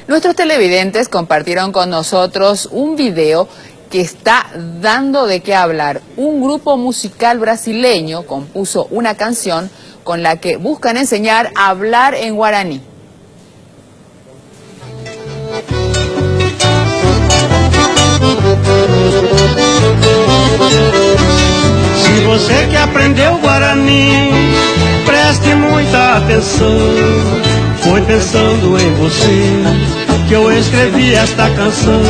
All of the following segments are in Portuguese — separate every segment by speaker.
Speaker 1: Nuestros televidentes compartieron con nosotros un video que está dando de qué hablar. Un grupo musical brasileño compuso una canción con la que buscan enseñar a hablar en guaraní.
Speaker 2: Se você que aprendeu Guarani, preste muita atenção. Foi pensando em você que eu escrevi esta canção.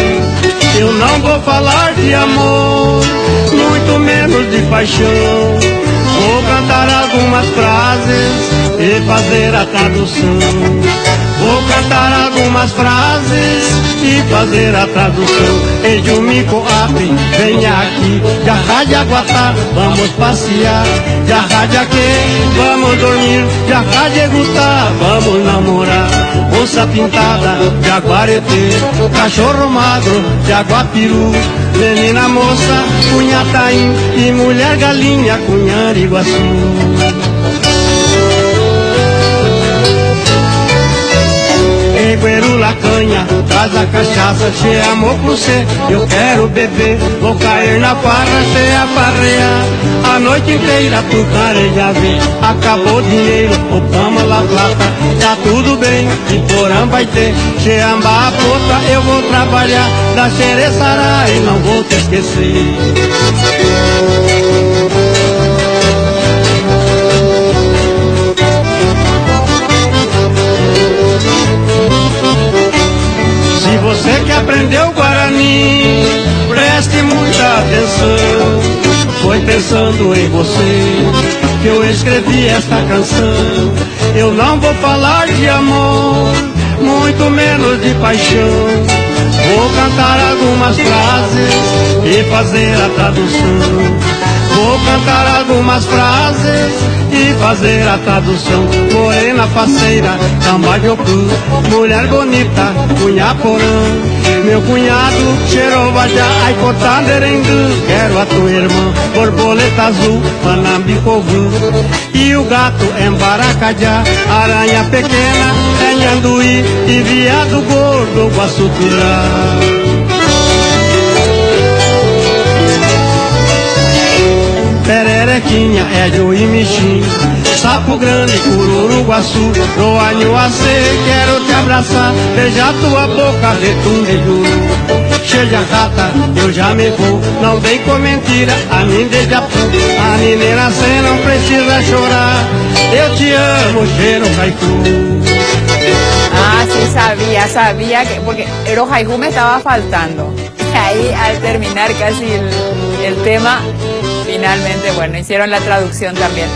Speaker 2: Eu não vou falar de amor, muito menos de paixão. Vou cantar algumas frases e fazer a tradução. Vou cantar algumas frases e fazer a tradução. Ejumico abre, venha aqui. Jarra de Aguatá, vamos passear. Jarra de Aquê, vamos dormir. Jarra de Egutá, vamos namorar. Onça pintada de Aguareté, cachorro magro de Aguapiru, menina moça, Cunhataim e mulher galinha, Cunhariguaçu. Gueru Lacanha, traz a cachaça, che amor por cê, eu quero beber, vou cair na farra, che aparrear, a noite inteira tu careja ver, acabou o dinheiro, o pama la plata, tá tudo bem, de porão vai ter, che amba a puta, eu vou trabalhar, da xereçará e não vou te esquecer. Se você que aprendeu Guarani, preste muita atenção. Foi pensando em você que eu escrevi esta canção. Eu não vou falar de amor, muito menos de paixão. Vou cantar algumas frases e fazer a tradução. Vou cantar algumas frases e fazer a tradução. Morena faceira, Tambajocu, mulher bonita, Cunhaporã. Meu cunhado, Xerovajá, Aicotanderengu. Quero a tua irmã, borboleta azul, Panambicovu. E o gato é Embaracajá, aranha pequena, é Nhanduí. E viado gordo, Guaçuturá. Pererequinha é Joimichim, Sapo Grande, Cururuguaçu, Roanhuacê, quero te abraçar, beijar tua boca, Retundejuru. Cheia rata, eu já me vou, não vem com mentira, a mim desde a a mineira cê não precisa chorar, eu te amo, cheiro haiku.
Speaker 1: Ah, sí, sabía que, porque el haiku me estaba faltando. Y ahí, al terminar casi el tema, finalmente, bueno, hicieron la traducción también.